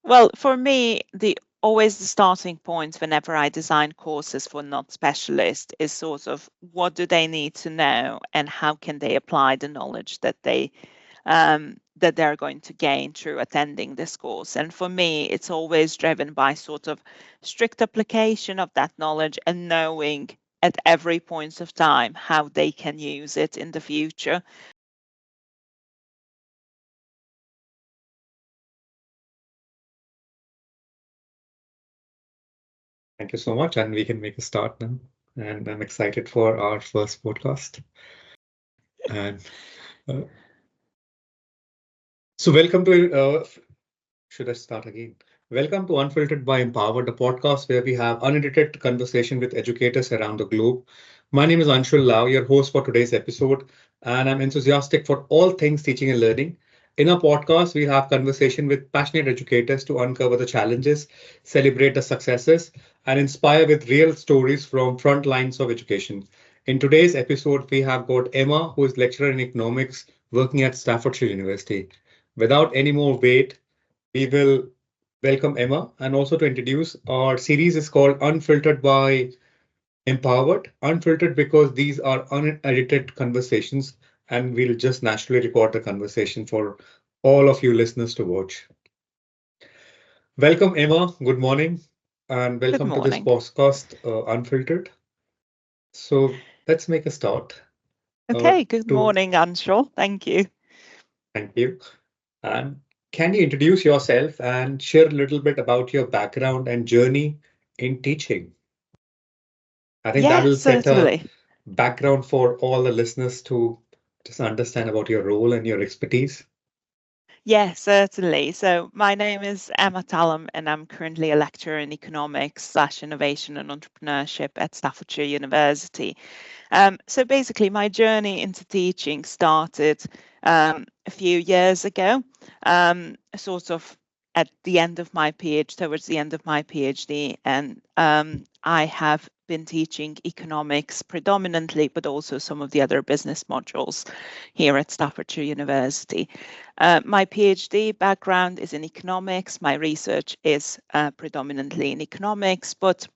Well, for me, always the starting point whenever I design courses for non-specialists is sort of what do they need to know and how can they apply the knowledge that they're going to gain through attending this course. And for me, it's always driven by sort of strict application of that knowledge and knowing at every point of time how they can use it in the future. Thank you so much, and we can make a start now. And I'm excited for our first podcast. And uh, so, welcome to. Should I start again? Welcome to Unfiltered by Empowered, the podcast where we have unedited conversation with educators around the globe. My name is Anshul Lau, your host for today's episode, and I'm enthusiastic for all things teaching and learning. In our podcast, we have conversation with passionate educators to uncover the challenges, celebrate the successes, and inspire with real stories from front lines of education. In today's episode, we have got Emma, who is lecturer in economics working at Staffordshire University. Without any more wait, we will welcome Emma, and also to introduce our series is called Unfiltered by Empowered. Unfiltered because these are unedited conversations, and we'll just naturally record the conversation for all of you listeners to watch. Welcome, Emma. Good morning, and Good welcome to this morning. podcast, Unfiltered. So let's make a start. Okay, good To morning, Anshul. Thank you. Thank you. And can you introduce yourself and share a little bit about your background and journey in teaching? I think that Yes, will set a certainly. background for all the listeners to just understand about your role and your expertise. Yes, certainly. So my name is Emma Tallum, and I'm currently a lecturer in economics/innovation and entrepreneurship at Staffordshire University. So basically, my journey into teaching started a few years ago, sort of at the end of my PhD, towards the end of my PhD, and I have been teaching economics predominantly, but also some of the other business modules here at Staffordshire University. My PhD background is in economics. My research is predominantly in economics, but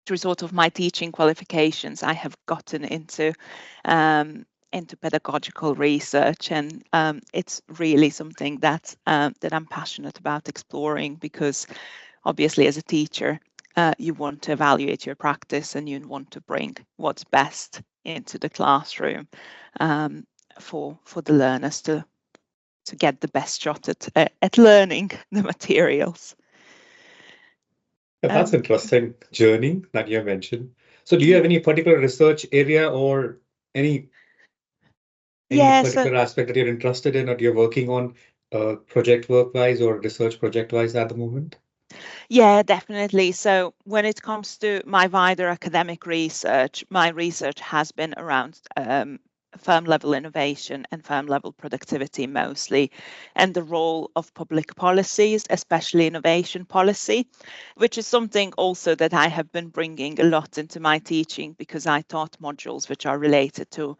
through sort of my teaching qualifications, I have gotten into pedagogical research, and it's really something that I'm passionate about exploring because, obviously, as a teacher, you want to evaluate your practice and you want to bring what's best into the classroom um, for the learners to get the best shot at learning the materials. That's Um, interesting journey that you mentioned. So do you have mm, any particular research area or any any yeah, so particular aspect that you're interested in or you're working on project work wise or research project wise at the moment? yeah, definitely. So when it comes to my wider academic research, my research has been around firm level innovation and firm level productivity mostly, and the role of public policies, especially innovation policy, which is something also that I have been bringing a lot into my teaching because I taught modules which are related to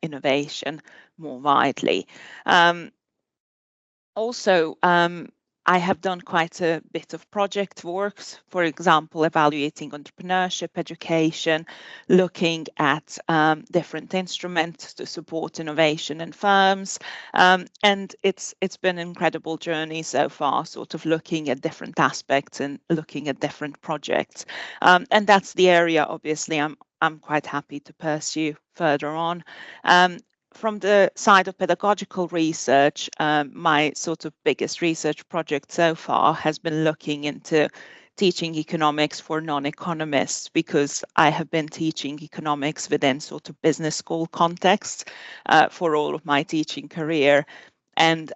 innovation more widely. Um, also, I have done quite a bit of project works, for example, evaluating entrepreneurship education, looking at different instruments to support innovation in firms. And it's been an incredible journey so far, sort of looking at different aspects and looking at different projects. And that's the area, obviously, I'm quite happy to pursue further on. Um, from the side of pedagogical research, my sort of biggest research project so far has been looking into teaching economics for non-economists because I have been teaching economics within sort of business school context for all of my teaching career. And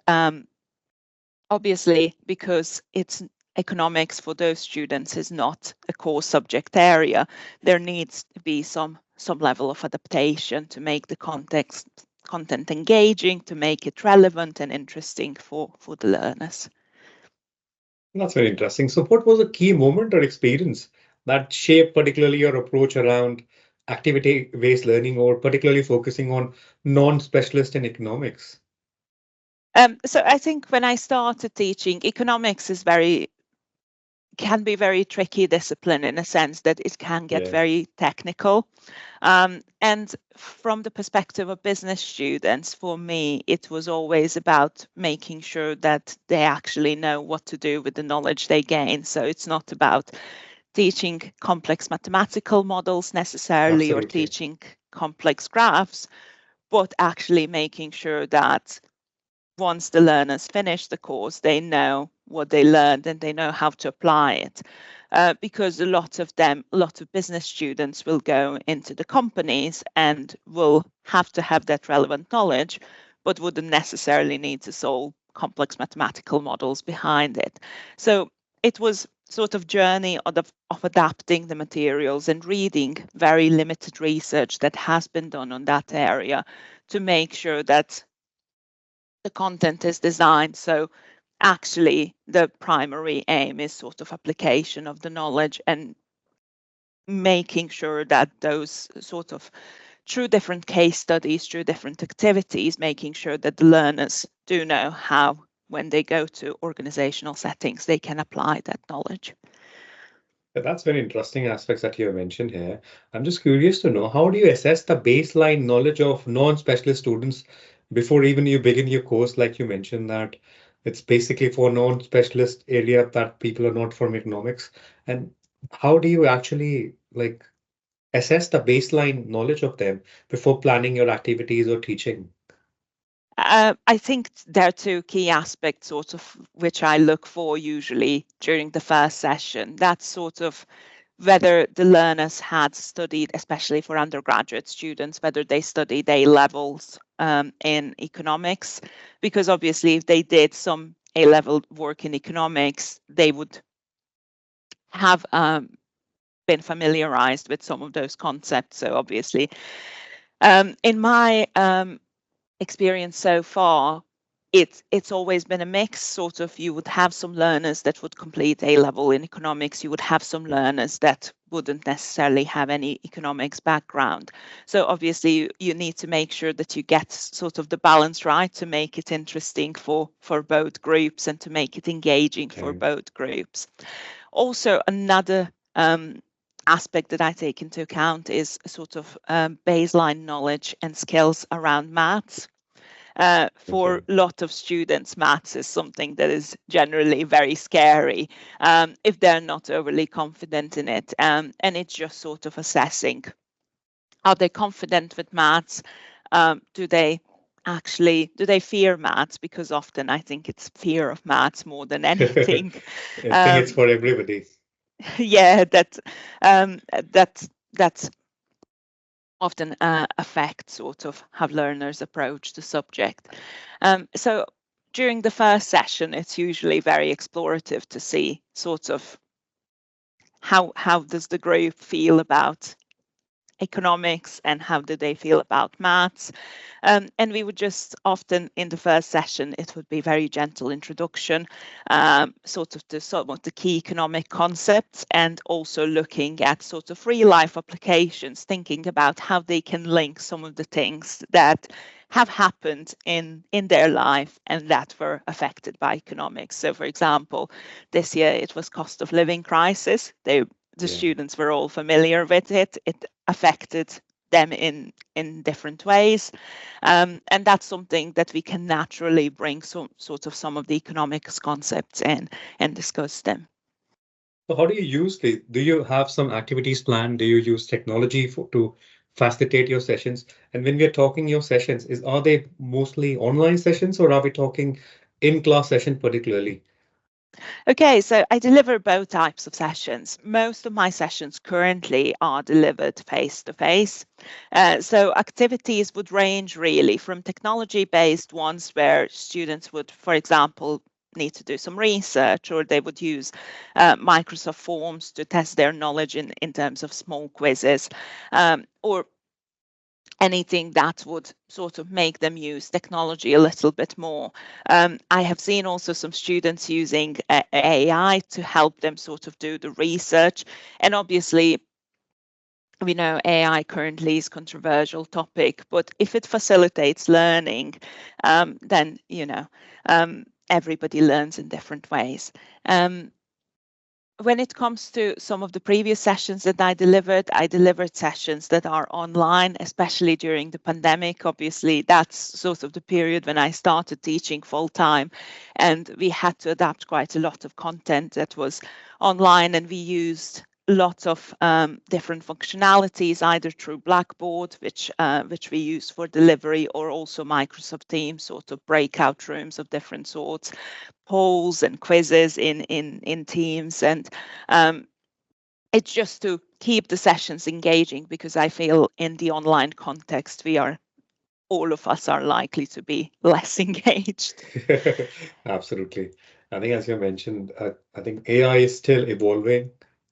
obviously, because it's economics for those students is not a core subject area, there needs to be some level of adaptation to make the content engaging, to make it relevant and interesting for the learners. That's very interesting. So what was a key moment or experience that shaped particularly your approach around activity-based learning or particularly focusing on non-specialist in economics? So I think when I started teaching, economics can be very tricky discipline in a sense that it can get Yeah, very technical. And from the perspective of business students, for me, it was always about making sure that they actually know what to do with the knowledge they gain. So it's not about teaching complex mathematical models necessarily or absolutely. teaching complex graphs, but actually making sure that once the learners finish the course, they know what they learned and they know how to apply it. Because a lot of business students will go into the companies and will have to have that relevant knowledge, but wouldn't necessarily need to solve complex mathematical models behind it. So it was sort of journey of adapting the materials and reading very limited research that has been done on that area to make sure that the content is designed so actually the primary aim is sort of application of the knowledge and making sure that those sort of through different case studies, through different activities, making sure that the learners do know how, when they go to organizational settings, they can apply that knowledge. That's very interesting aspects that you have mentioned here. I'm just curious to know, how do you assess the baseline knowledge of non-specialist students before even you begin your course? Like you mentioned that it's basically for non-specialist area that people are not from economics. And how do you actually like assess the baseline knowledge of them before planning your activities or teaching? I think there are two key aspects, sort of, which I look for usually during the first session. That's sort of whether the learners had studied, especially for undergraduate students, whether they studied A levels in economics, because obviously if they did some A level work in economics, they would have been familiarized with some of those concepts. So obviously, in my experience so far, it's always been a mix. Sort of, you would have some learners that would complete A level in economics. You would have some learners that wouldn't necessarily have any economics background. So obviously, you need to make sure that you get sort of the balance right to make it interesting for both groups and to make it engaging for Okay. both groups. Also, another aspect that I take into account is sort of baseline knowledge and skills around maths. For Okay. a lot of students, maths is something that is generally very scary if they're not overly confident in it. And it's just sort of assessing, are they confident with maths? Do they fear maths? Because often I think it's fear of maths more than I anything. think it's Um, for everybody. yeah, um, that's often affects sort of how learners approach the subject. So during the first session, it's usually very explorative to see sort of how does the group feel about economics and how do they feel about maths. And we would just often in the first session, it would be very gentle introduction, sort of to some of the key economic concepts, and also looking at sort of real life applications, thinking about how they can link some of the things that have happened in their life and that were affected by economics. So for example, this year it was cost of living crisis. The Yeah. students were all familiar with it. It affected them in different ways, and that's something that we can naturally bring some of the economics concepts in and discuss them. So how do you use the, do you have some activities planned? Do you use technology to facilitate your sessions? And when we are talking your sessions, are they mostly online sessions or are we talking in-class session particularly? Okay, so I deliver both types of sessions. Most of my sessions currently are delivered face to face. So activities would range really from technology based ones where students would, for example, need to do some research, or they would use Microsoft Forms to test their knowledge in terms of small quizzes, or anything that would sort of make them use technology a little bit more. I have seen also some students using AI to help them sort of do the research. And obviously, we know AI currently is a controversial topic, but if it facilitates learning, then everybody learns in different ways. When it comes to some of the previous sessions that I delivered sessions that are online, especially during the pandemic. Obviously, that's sort of the period when I started teaching full time, and we had to adapt quite a lot of content that was online, and we used lots of different functionalities, either through Blackboard, which we use for delivery, or also Microsoft Teams, sort of breakout rooms of different sorts, polls and quizzes in Teams, and it's just to keep the sessions engaging, because I feel in the online context all of us are likely to be less engaged. Absolutely. I think, as you mentioned, I think AI is still evolving,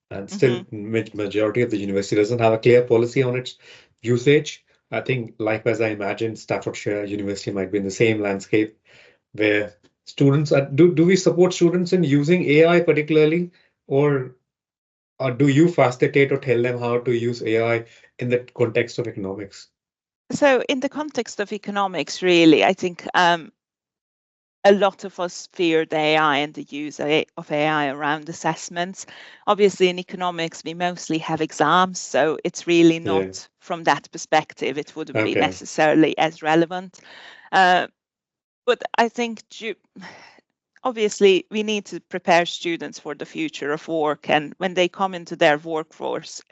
and still Mm-hmm. majority of the university doesn't have a clear policy on its usage. I think, likewise, I imagine Staffordshire University might be in the same landscape where students are. Do we support students in using AI particularly, or do you facilitate or tell them how to use AI in the context of economics? So in the context of economics, really, I think a lot of us fear the AI and the use of AI around assessments. Obviously, in economics, we mostly have exams, so it's really Yeah. not from that perspective. It wouldn't be Okay. necessarily as relevant. Uh, but I think obviously we need to prepare students for the future of work, and when they come into their workforce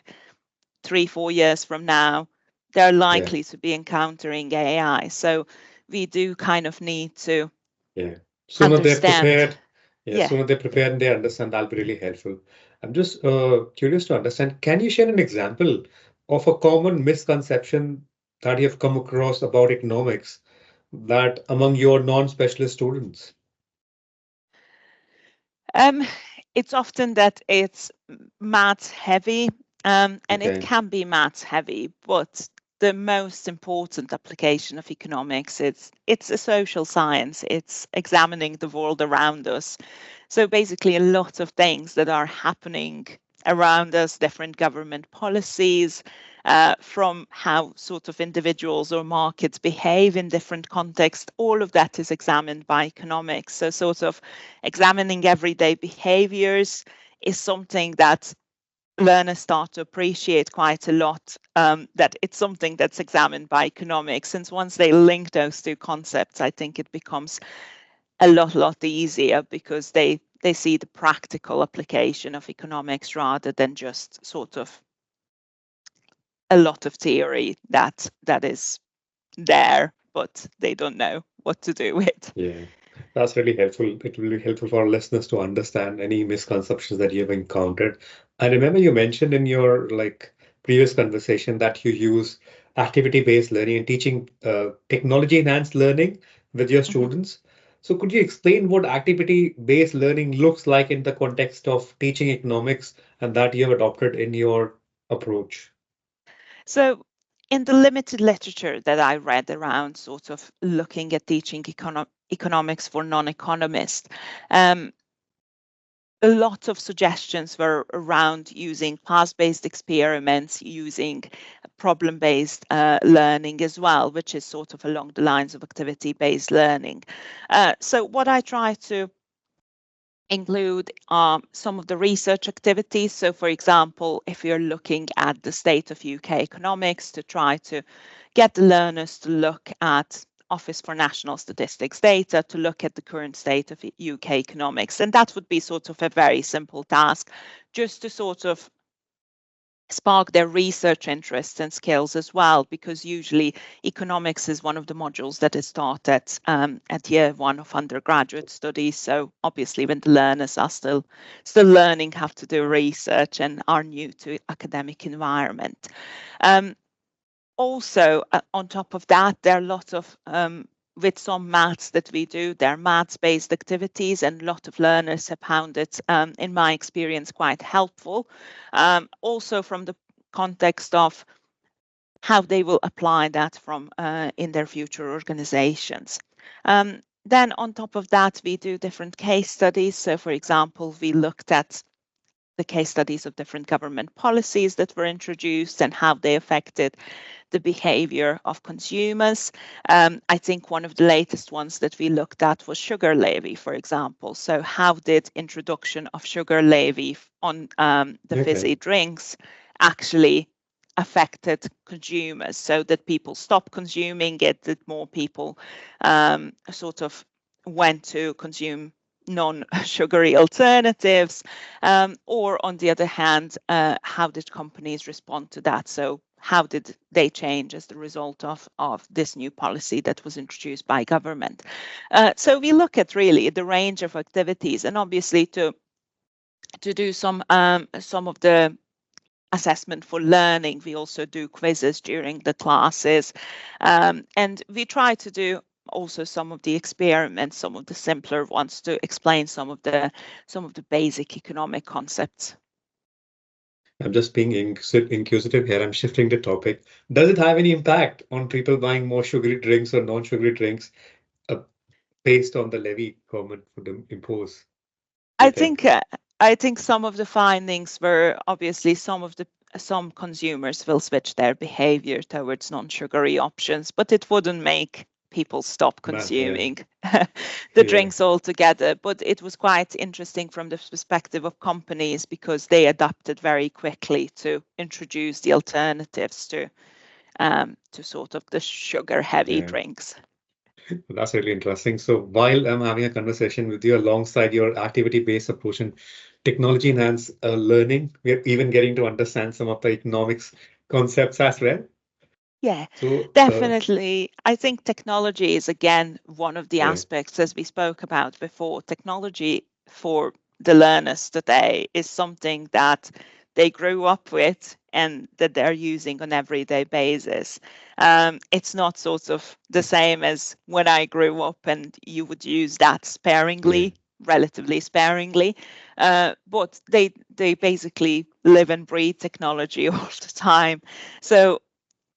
3-4 years from now, they're Yeah. likely to be encountering AI. So we do kind of need to Yeah. Sooner they're understand. prepared. Yeah. Yeah. Sooner they're prepared and they understand, that'll be really helpful. I'm just curious to understand. Can you share an example of a common misconception that you've come across about economics that among your non-specialist students? Um, it's often that it's maths heavy, and it Okay. can be maths heavy, but the most important application of economics, it's a social science. It's examining the world around us. So basically, a lot of things that are happening around us, different government policies, from how sort of individuals or markets behave in different contexts, all of that is examined by economics. So sort of examining everyday behaviors is something that learners start to appreciate quite a lot, that it's something that's examined by economics. Since once they link those two concepts, I think it becomes a lot easier, because they see the practical application of economics rather than just sort of a lot of theory that is there, but they don't know what to do with. Yeah. That's really helpful. It will be helpful for our listeners to understand any misconceptions that you've encountered. I remember you mentioned in your previous conversation that you use activity-based learning and teaching technology-enhanced learning with your Mhm. students. So could you explain what activity-based learning looks like in the context of teaching economics and that you have adopted in your approach? So in the limited literature that I read around sort of looking at teaching economics for non-economists, um, a lot of suggestions were around using class-based experiments, using problem-based learning as well, which is sort of along the lines of activity-based learning. So what I try to include some of the research activities. So, for example, if you're looking at the state of UK economics, to try to get the learners to look at Office for National Statistics data, to look at the current state of UK economics. And that would be sort of a very simple task, just to sort of spark their research interests and skills as well, because usually economics is one of the modules that is taught at year one of undergraduate studies. So obviously, when the learners are still learning how to do research and are new to academic environment. Um, Also, on top of that, there are a lot of with some maths that we do, there are maths-based activities, and a lot of learners have found it, in my experience, quite helpful. Also, from the context of how they will apply that from in their future organizations. Then, on top of that, we do different case studies. So, for example, we looked at the case studies of different government policies that were introduced and how they affected the behavior of consumers. I think one of the latest ones that we looked at was sugar levy, for example. So how did introduction of sugar levy on the fizzy drinks actually affected consumers, so that people stopped consuming it, that more people sort of went to consume non-sugary alternatives, or on the other hand, how did companies respond to that? So how did they change as the result of this new policy that was introduced by government? So we look at really the range of activities, and obviously to do some of the assessment for learning, we also do quizzes during the classes, and we try to do also some of the experiments, some of the simpler ones, to explain some of the basic economic concepts. I'm just being inquisitive here. I'm shifting the topic. Does it have any impact on people buying more sugary drinks or non-sugary drinks based on the levy government would impose? I think some of the findings were obviously some consumers will switch their behavior towards non-sugary options, but it wouldn't make people stop consuming the drinks altogether. But it was quite interesting from the perspective of companies, because they adapted very quickly to introduce the alternatives to sort of the sugar-heavy drinks. That's really interesting. So while I'm having a conversation with you alongside your activity-based approach and technology-enhanced learning, we're even getting to understand some of the economics concepts as well. Yeah, so, definitely. I think technology is, again, one of the aspects, as we spoke about before. Technology for the learners today is something that they grew up with and that they're using on an everyday basis. It's not sort of the same as when I grew up, and you would use that sparingly, relatively sparingly. But they basically live and breathe technology all the time. So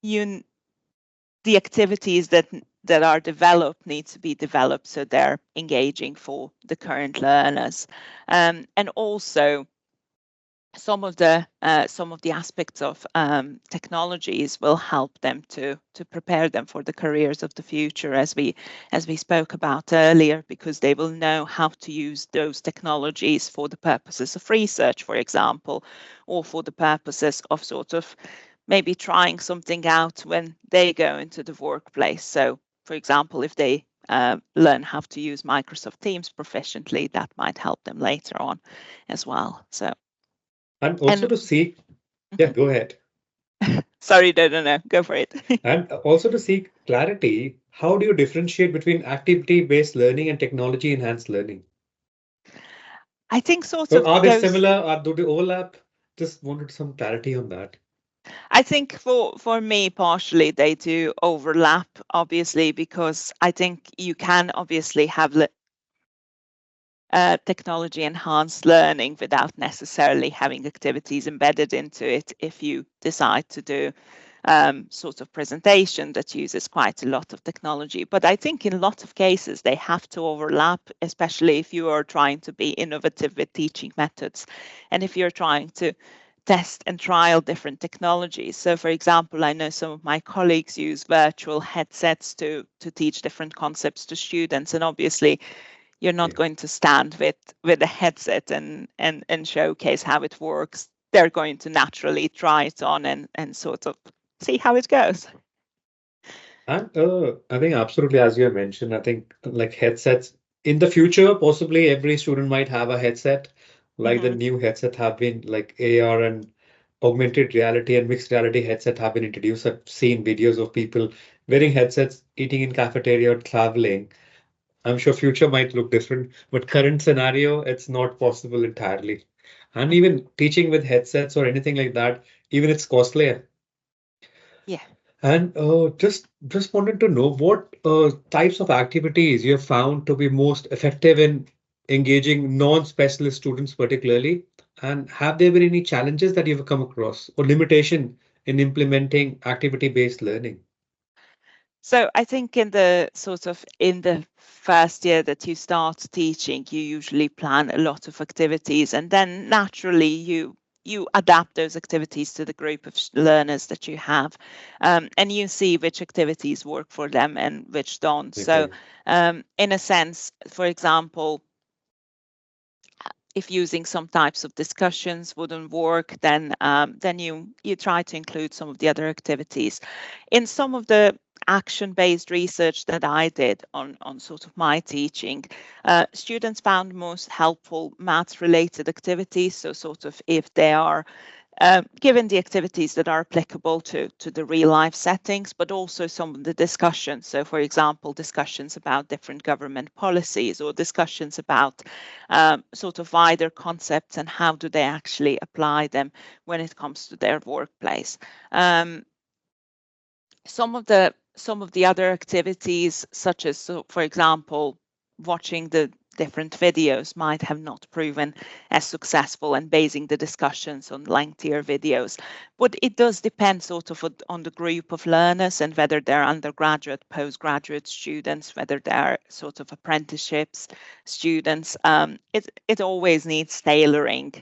the activities that are developed need to be developed so they're engaging for the current learners, and also some of the aspects of technologies will help them to prepare them for the careers of the future, as we spoke about earlier, because they will know how to use those technologies for the purposes of research, for example, or for the purposes of sort of maybe trying something out when they go into the workplace. So, for example, if they learn how to use Microsoft Teams proficiently, that might help them later on as well. So, and also to seek, go ahead. Sorry, no, go for it. And also to seek clarity, how do you differentiate between activity-based learning and technology-enhanced learning? I think sort of. Are they similar? Do they overlap? Just wanted some clarity on that. I think for me, partially they do overlap, obviously, because I think you can obviously have technology enhanced learning without necessarily having activities embedded into it, if you decide to do sort of presentation that uses quite a lot of technology. But I think in a lot of cases they have to overlap, especially if you are trying to be innovative with teaching methods, and if you're trying to test and trial different technologies. So, for example, I know some of my colleagues use virtual headsets to teach different concepts to students, and obviously you're not going to stand with a headset and showcase how it works. They're going to naturally try it on and sort of see how it goes. And I think absolutely, as you mentioned, I think like headsets in the future, possibly every student might have a headset. Like the new headset have been like AR and augmented reality and mixed reality headset have been introduced. I've seen videos of people wearing headsets, eating in cafeteria or traveling. I'm sure future might look different, but current scenario, it's not possible entirely. And even teaching with headsets or anything like that, even it's costlier. Yeah. And just wanted to know what types of activities you have found to be most effective in engaging non-specialist students particularly, and have there been any challenges that you've come across or limitation in implementing activity-based learning? So I think in the first year that you start teaching, you usually plan a lot of activities, and then naturally you adapt those activities to the group of learners that you have, and you see which activities work for them and which don't. So Okay. in a sense, for example, if using some types of discussions wouldn't work, then you try to include some of the other activities. In some of the action-based research that I did on sort of my teaching, students found most helpful maths-related activities. So sort of if they are given the activities that are applicable to the real life settings, but also some of the discussions. So, for example, discussions about different government policies or discussions about sort of wider concepts and how do they actually apply them when it comes to their workplace. Some of the other activities, such as, so, for example, watching the different videos might have not proven as successful and basing the discussions on lengthier videos. But it does depend sort of on the group of learners and whether they're undergraduate, postgraduate students, whether they're sort of apprenticeships students. It always needs tailoring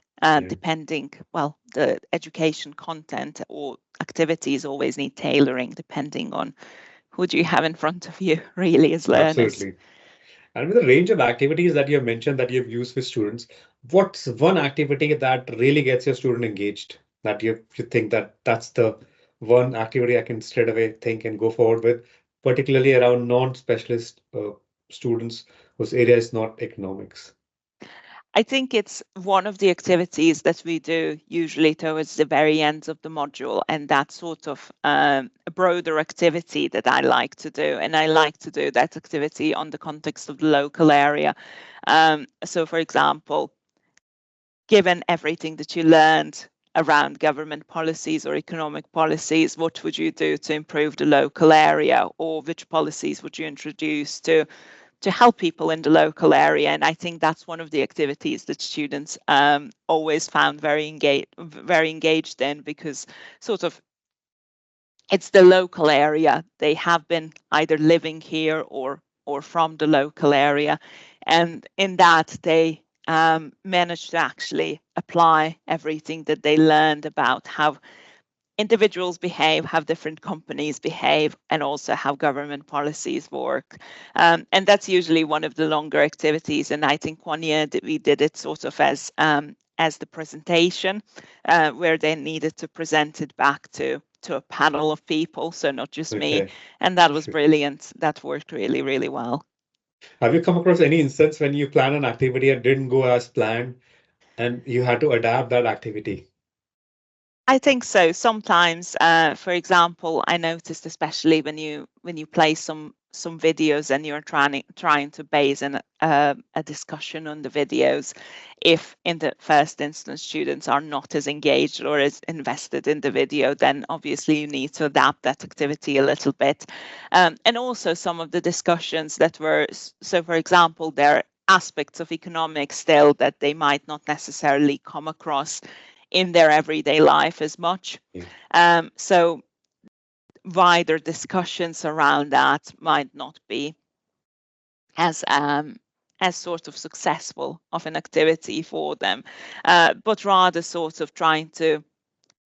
depending, well, the education content or activities always need tailoring depending on who do you have in front of you really as learners. Absolutely. And with the range of activities that you have mentioned that you've used with students, what's one activity that really gets your student engaged? That you think that that's the one activity I can straight away think and go forward with, particularly around non-specialist students whose area is not economics. I think it's one of the activities that we do usually towards the very end of the module, and that's sort of a broader activity that I like to do. And I like to do that activity on the context of the local area. So, for example, given everything that you learned around government policies or economic policies, what would you do to improve the local area, or which policies would you introduce to help people in the local area? And I think that's one of the activities that students always found very engaged in, because sort of it's the local area. They have been either living here or from the local area, and in that they managed to actually apply everything that they learned about how individuals behave, how different companies behave, and also how government policies work. And that's usually one of the longer activities. And I think one year that we did it sort of as the presentation, where they needed to present it back to a panel of people, so not just me. Okay. And that was brilliant. That worked really, really well. Have you come across any instance when you plan an activity and didn't go as planned and you had to adapt that activity? I think so. Sometimes, for example, I noticed, especially when you play some videos and you're trying to base a discussion on the videos, if in the first instance students are not as engaged or as invested in the video, then obviously you need to adapt that activity a little bit. And also some of the discussions that were, so for example, there are aspects of economics still that they might not necessarily come across in their everyday life as much. Yeah. So wider discussions around that might not be as sort of successful of an activity for them, but rather sort of trying to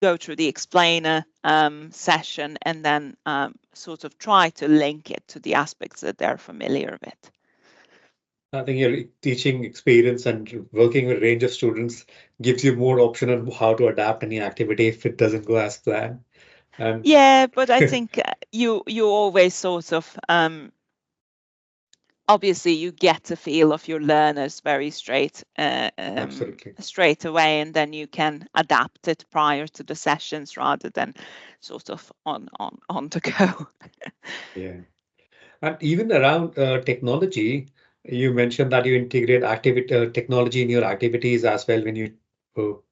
go through the explainer session and then sort of try to link it to the aspects that they're familiar with. I think your teaching experience and working with a range of students gives you more option on how to adapt any activity if it doesn't go as planned. And Yeah, but I think you always sort of obviously you get a feel of your learners very absolutely. straight away, and then you can adapt it prior to the sessions rather than sort of on the go. Yeah. And even around technology, you mentioned that you integrate activity technology in your activities as well when you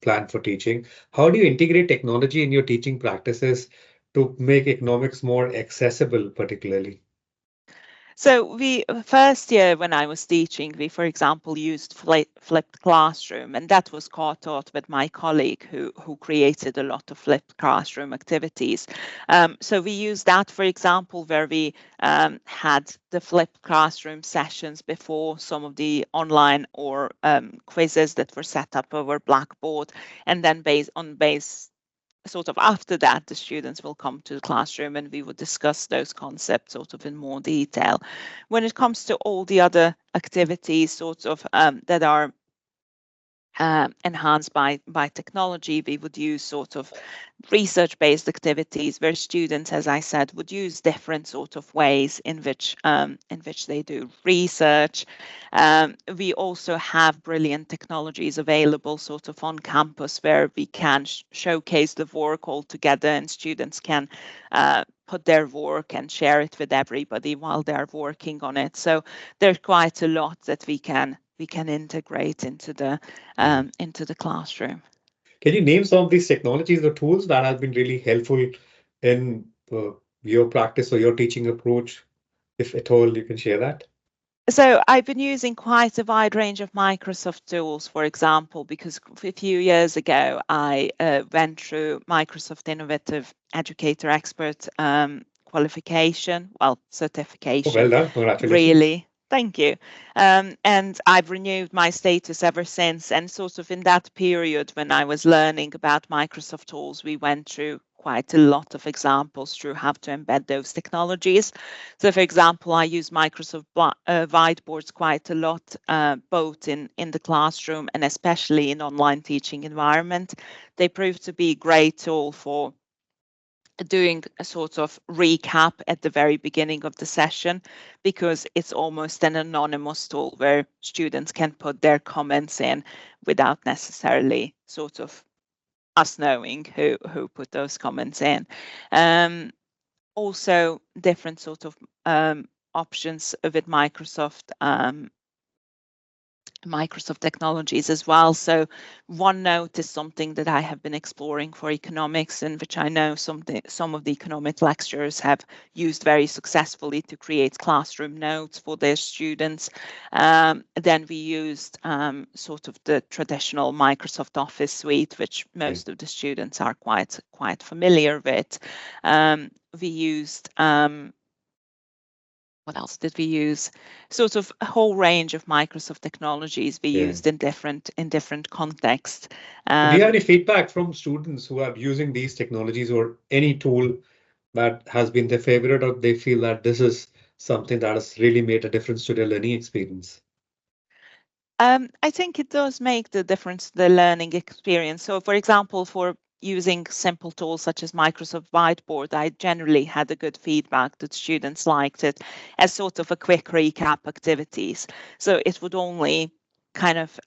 plan for teaching. How do you integrate technology in your teaching practices to make economics more accessible, particularly? So first year when I was teaching, we, for example, used flipped classroom, and that was co-taught with my colleague who created a lot of flipped classroom activities. So we used that, for example, where we had the flipped classroom sessions before some of the online or quizzes that were set up over Blackboard, and then based sort of after that, the students will come to the classroom and we would discuss those concepts sort of in more detail. When it comes to all the other activities sort of that are enhanced by technology, we would use sort of research-based activities where students, as I said, would use different sort of ways in which they do research. We also have brilliant technologies available sort of on campus where we can showcase the work all together and students can put their work and share it with everybody while they're working on it. So there's quite a lot that we can integrate into the classroom. Can you name some of these technologies or tools that have been really helpful in your practice or your teaching approach? If at all, you can share that. So I've been using quite a wide range of Microsoft tools, for example, because a few years ago I went through Microsoft Innovative Educator Expert qualification, Oh, certification, well done. Congratulations. really. Thank you. And I've renewed my status ever since. And sort of in that period when I was learning about Microsoft tools, we went through quite a lot of examples through how to embed those technologies. So, for example, I use Microsoft whiteboards quite a lot, both in the classroom and especially in online teaching environment. They prove to be a great tool for doing a sort of recap at the very beginning of the session because it's almost an anonymous tool where students can put their comments in without necessarily sort of us knowing who put those comments in. Also different sort of options with Microsoft technologies as well. So OneNote is something that I have been exploring for economics and which I know some of the economic lecturers have used very successfully to create classroom notes for their students. Then we used sort of the traditional Microsoft Office suite, which most of the students are quite familiar with. We used what else did we use? Sort of a whole range of Microsoft technologies we used in different contexts. Do you have any feedback from students who are using these technologies or any tool that has been their favorite, or they feel that this is something that has really made a difference to their learning experience? I think it does make the difference to the learning experience. So, for example, for using simple tools such as Microsoft Whiteboard, I generally had a good feedback that students liked it as sort of a quick recap activities. So it would only kind of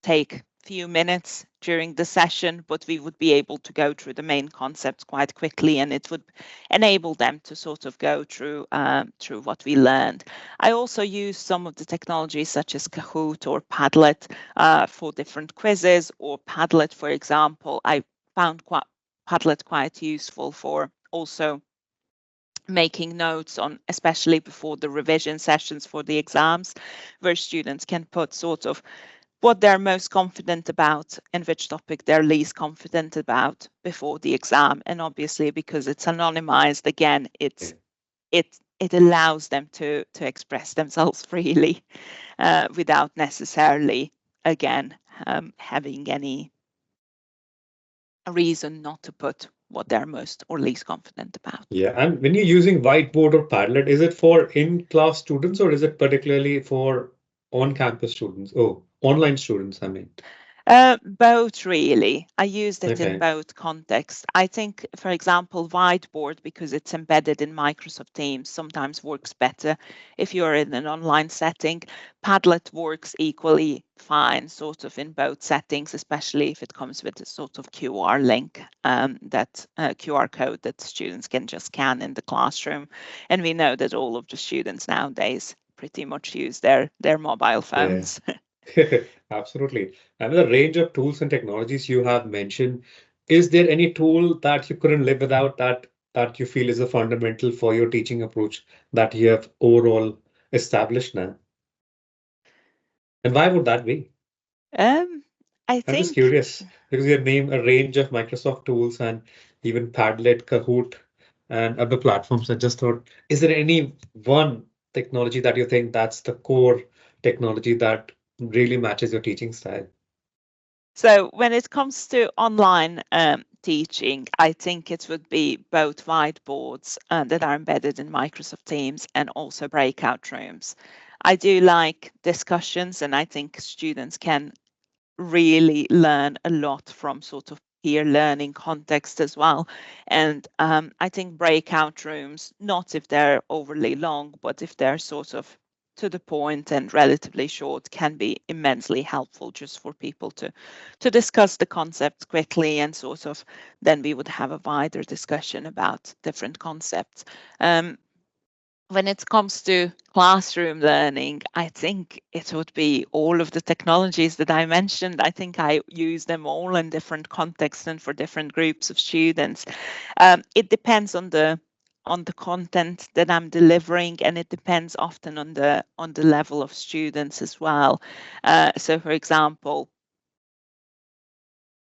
take few minutes during the session, but we would be able to go through the main concepts quite quickly, and it would enable them to sort of go through what we learned. I also use some of the technologies such as Kahoot or Padlet for different quizzes, or Padlet, for example. I found Padlet quite useful for also making notes on, especially before the revision sessions for the exams, where students can put sort of what they're most confident about and which topic they're least confident about before the exam. And obviously, because it's anonymized, again, it allows them to express themselves freely without necessarily, again, having any reason not to put what they're most or least confident about. Yeah, and when you're using whiteboard or Padlet, is it for in-class students or is it particularly for on-campus students? Oh, online students, I mean. Both really. I used it in Okay. both contexts. I think, for example, Whiteboard, because it's embedded in Microsoft Teams, sometimes works better if you're in an online setting. Padlet works equally fine, sort of in both settings, especially if it comes with a sort of QR link, that QR code that students can just scan in the classroom. And we know that all of the students nowadays pretty much use their mobile phones. Absolutely. And the range of tools and technologies you have mentioned, is there any tool that you couldn't live without that that you feel is a fundamental for your teaching approach that you have overall established now? And why would that be? Um, I I'm just think curious because you name a range of Microsoft tools and even Padlet, Kahoot, and other platforms. I just thought, is there any one technology that you think that's the core technology that really matches your teaching style? so. When it comes to online teaching, I think it would be both whiteboards that are embedded in Microsoft Teams and also breakout rooms. I do like discussions, and I think students can really learn a lot from sort of peer learning context as well. And I think breakout rooms, not if they're overly long, but if they're sort of to the point and relatively short, can be immensely helpful just for people to discuss the concepts quickly, and sort of then we would have a wider discussion about different concepts. Um, when it comes to classroom learning, I think it would be all of the technologies that I mentioned. I think I use them all in different contexts and for different groups of students. It depends on the content that I'm delivering, and it depends often on the level of students as well. So, for example,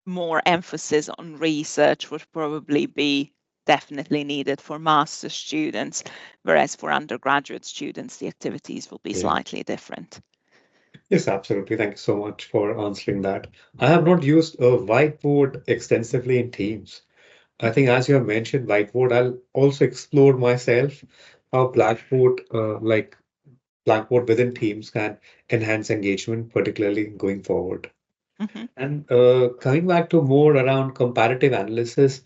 more emphasis on research would probably be definitely needed for master's students, whereas for undergraduate students, the activities will be Yeah. slightly different. Yes, absolutely. Thank you so much for answering that. I have not used a whiteboard extensively in Teams. I think, as you have mentioned, whiteboard, I'll also explore myself how Blackboard within Teams can enhance engagement, particularly going forward. Mhm. And coming back to more around comparative analysis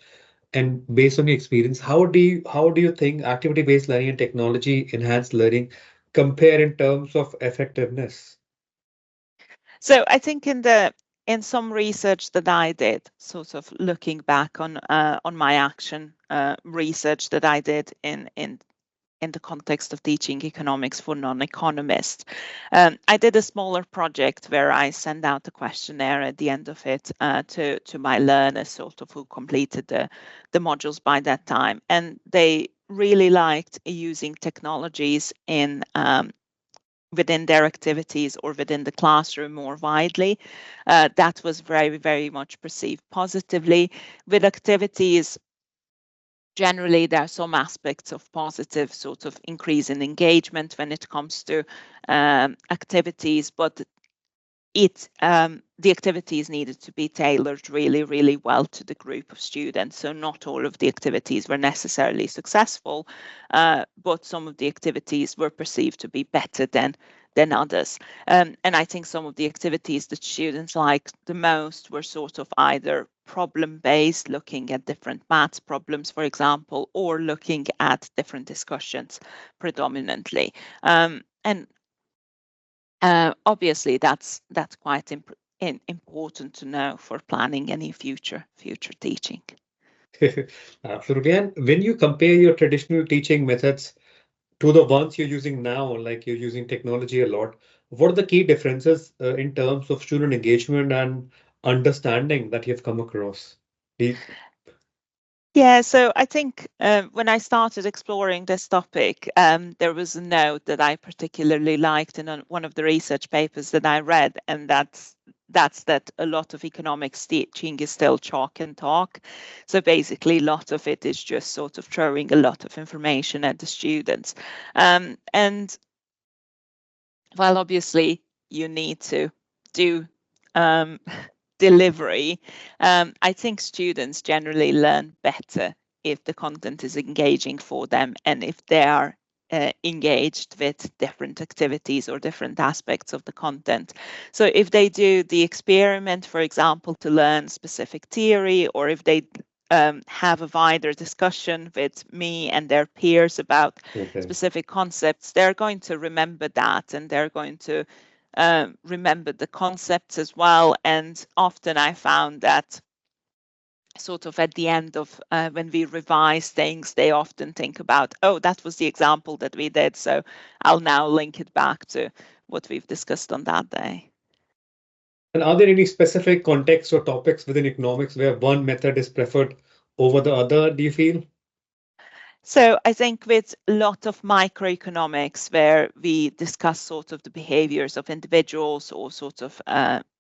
and based on your experience, how do you think activity-based learning and technology enhanced learning compare in terms of effectiveness? So I think in some research that I did, sort of looking back on my action research that I did in the context of teaching economics for non-economists. I did a smaller project where I sent out a questionnaire at the end of it to my learners, sort of who completed the modules by that time, and they really liked using technologies in within their activities or within the classroom more widely. That was very, very much perceived positively. With activities, generally there are some aspects of positive sort of increase in engagement when it comes to activities, but the activities needed to be tailored really, really well to the group of students. So not all of the activities were necessarily successful, but some of the activities were perceived to be better than others. And I think some of the activities that students liked the most were sort of either problem-based, looking at different maths problems, for example, or looking at different discussions predominantly. And Obviously, that's quite important to know for planning any future teaching. Absolutely. And when you compare your traditional teaching methods to the ones you're using now, like you're using technology a lot, what are the key differences in terms of student engagement and understanding that you've come across? The- Yeah, so I think when I started exploring this topic, there was a note that I particularly liked in one of the research papers that I read, and that's that a lot of economics teaching is still chalk and talk. So basically, a lot of it is just sort of throwing a lot of information at the students. And while obviously you need to do um, delivery, I think students generally learn better if the content is engaging for them and if they are engaged with different activities or different aspects of the content. So if they do the experiment, for example, to learn specific theory, or if they have a wider discussion with me and their peers about Okay. specific concepts, they're going to remember that, and they're going to remember the concepts as well. And often I found that sort of at the end of when we revise things, they often think about, oh, that was the example that we did, so I'll now link it back to what we've discussed on that day. And are there any specific contexts or topics within economics where one method is preferred over the other, do you feel? So I think with a lot of microeconomics, where we discuss sort of the behaviors of individuals or sort of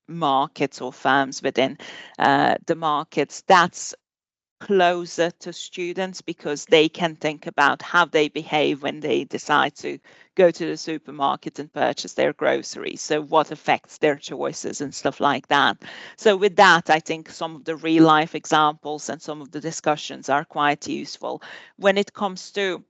markets or firms within the markets, that's closer to students because they can think about how they behave when they decide to go to the supermarket and purchase their groceries. So what affects their choices and stuff like that. So with that, I think some of the real life examples and some of the discussions are quite useful. When it comes to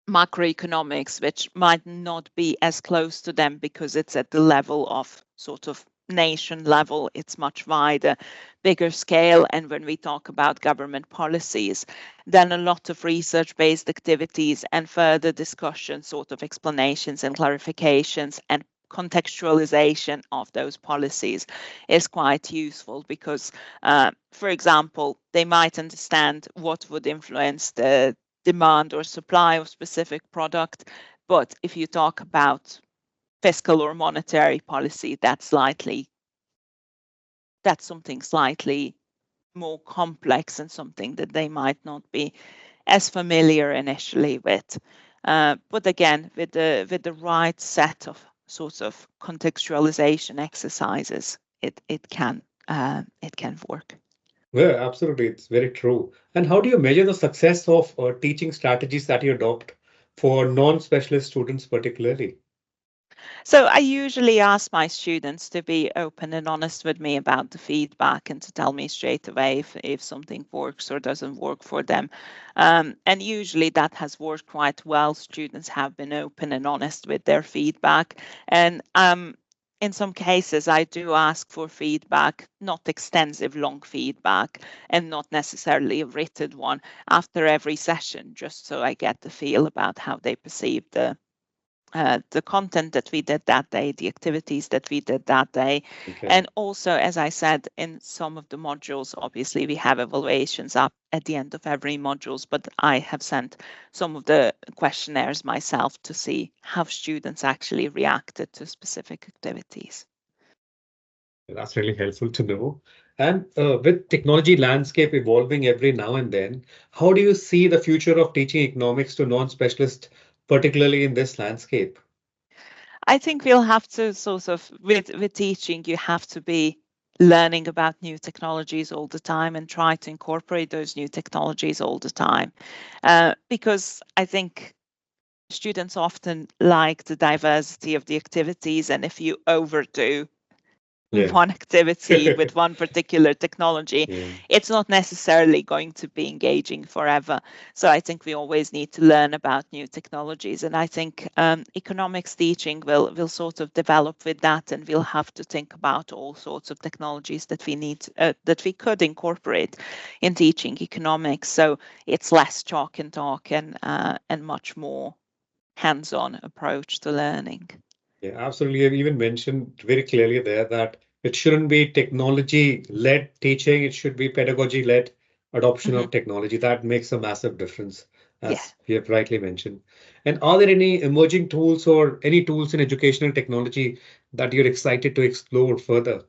macroeconomics, which might not be as close to them because it's at the level of sort of nation level, it's much wider, bigger scale. And when we talk about government policies, then a lot of research-based activities and further discussion, sort of explanations and clarifications and contextualization of those policies is quite useful because, for example, they might understand what would influence the demand or supply of specific product. But if you talk about fiscal or monetary policy, that's something slightly more complex and something that they might not be as familiar initially with. But again, with the right set of sorts of contextualization exercises, it can work. Well, absolutely, it's very true. And how do you measure the success of teaching strategies that you adopt for non-specialist students particularly? So I usually ask my students to be open and honest with me about the feedback and to tell me straight away if something works or doesn't work for them. And usually that has worked quite well. Students have been open and honest with their feedback. And in some cases, I do ask for feedback, not extensive, long feedback, and not necessarily a written one after every session, just so I get the feel about how they perceive the content that we did that day, the activities that we did that day. Okay. And also, as I said, in some of the modules, obviously we have evaluations up at the end of every modules, but I have sent some of the questionnaires myself to see how students actually reacted to specific activities. That's really helpful to know. And with technology landscape evolving every now and then, how do you see the future of teaching economics to non-specialists, particularly in this landscape? I think we'll have to sort of, with teaching, you have to be learning about new technologies all the time and try to incorporate those new technologies all the time. Because I think students often like the diversity of the activities, and if you overdo Yeah. one activity with one particular technology, Yeah. it's not necessarily going to be engaging forever. So I think we always need to learn about new technologies, and I think economics teaching will sort of develop with that, and we'll have to think about all sorts of technologies that we need that we could incorporate in teaching economics. So it's less chalk and talk and much more hands-on approach to learning. Yeah, absolutely. You've even mentioned very clearly there that it shouldn't be technology-led teaching, it should be pedagogy-led adoption Mm-hmm. of technology. That makes a massive difference, Yeah. as you have rightly mentioned. And are there any emerging tools or any tools in educational technology that you're excited to explore further?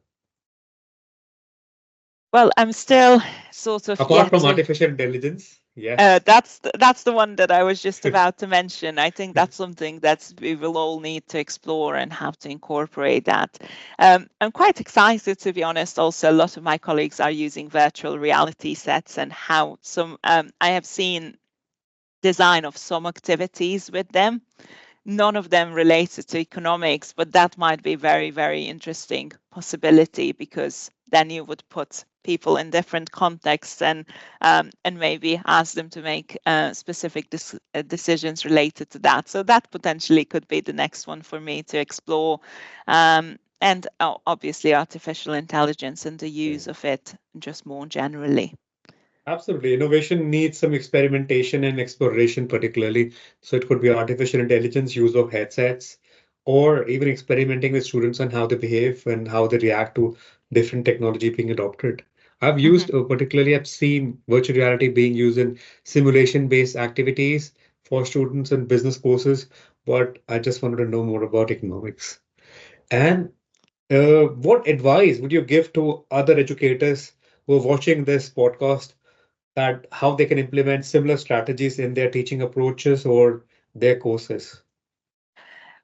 Well, I'm still sort of Apart yet from to. artificial intelligence, yes. That's the one that I was just about to mention. I think that's something that we will all need to explore and have to incorporate that. I'm quite excited, to be honest. Also, a lot of my colleagues are using virtual reality sets and how some. I have seen design of some activities with them, none of them related to economics, but that might be very, very interesting possibility because then you would put people in different contexts and maybe ask them to make specific decisions related to that. So that potentially could be the next one for me to explore. And obviously artificial intelligence and the Yeah. use of it just more generally. Absolutely. Innovation needs some experimentation and exploration, particularly. So it could be artificial intelligence, use of headsets, or even experimenting with students on how they behave and how they react to different technology being adopted. I've Mm-hmm. used, particularly, I've seen virtual reality being used in simulation-based activities for students in business courses, but I just wanted to know more about economics. And what advice would you give to other educators who are watching this podcast that how they can implement similar strategies in their teaching approaches or their courses?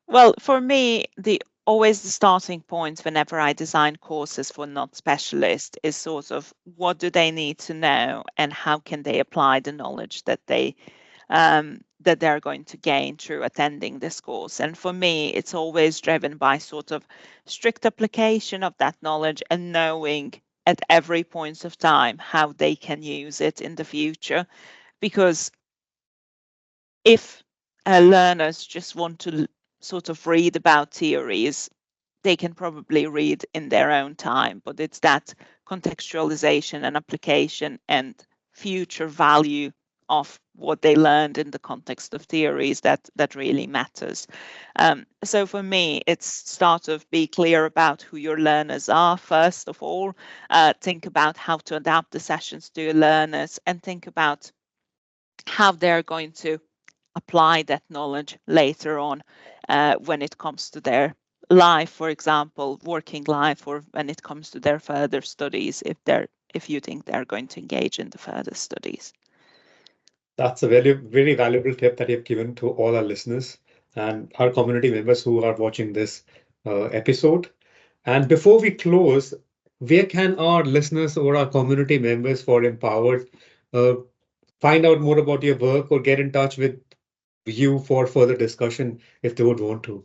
Well, for me, the always the starting point whenever I design courses for non-specialists is sort of what do they need to know and how can they apply the knowledge that they're going to gain through attending this course. And for me, it's always driven by sort of strict application of that knowledge and knowing at every point of time how they can use it in the future. Because if learners just want to sort of read about theories, they can probably read in their own time, but it's that contextualization and application and future value of what they learned in the context of theories that really matters. So for me, it's start of be clear about who your learners are first of all. Think about how to adapt the sessions to your learners, and think about how they're going to apply that knowledge later on when it comes to their life, for example, working life, or when it comes to their further studies, if you think they're going to engage in the further studies. That's a very, very valuable tip that you've given to all our listeners and our community members who are watching this episode. And before we close, where can our listeners or our community members for Empowered uh, find out more about your work or get in touch with you for further discussion if they would want to?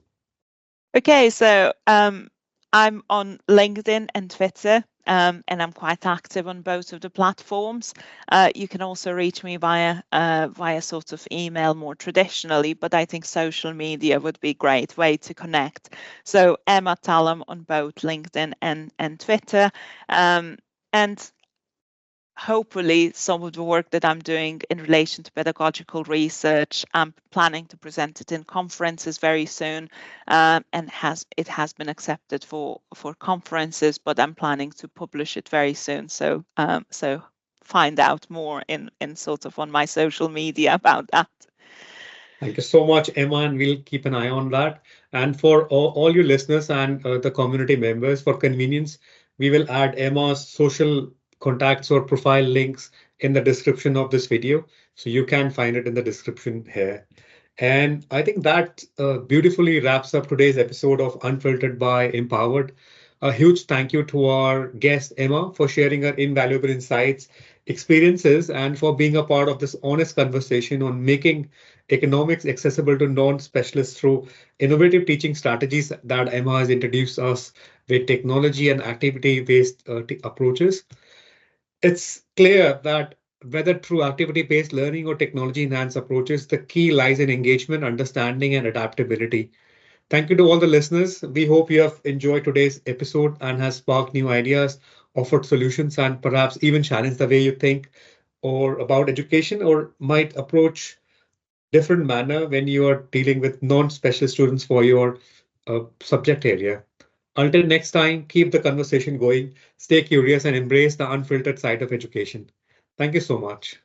Okay, so I'm on LinkedIn and Twitter, and I'm quite active on both of the platforms. You can also reach me via sort of email more traditionally, but I think social media would be a great way to connect. So Emma Tallum on both LinkedIn and Twitter, and hopefully some of the work that I'm doing in relation to pedagogical research, I'm planning to present it in conferences very soon, and it has been accepted for conferences, but I'm planning to publish it very soon. So find out more in sort of on my social media about that. Thank you so much, Emma, and we'll keep an eye on that. And for all your listeners and the community members, for convenience, we will add Emma's social contacts or profile links in the description of this video. So you can find it in the description here. And I think that beautifully wraps up today's episode of Unfiltered by Empowered. A huge thank you to our guest, Emma, for sharing her invaluable insights, experiences, and for being a part of this honest conversation on making economics accessible to non-specialists through innovative teaching strategies that Emma has introduced us with technology and activity-based approaches. It's clear that whether through activity-based learning or technology-enhanced approaches, the key lies in engagement, understanding, and adaptability. Thank you to all the listeners. We hope you have enjoyed today's episode and has sparked new ideas, offered solutions, and perhaps even challenged the way you think or about education or might approach different manner when you are dealing with non-special students for your subject area. Until next time, keep the conversation going, stay curious, and embrace the unfiltered side of education. Thank you so much.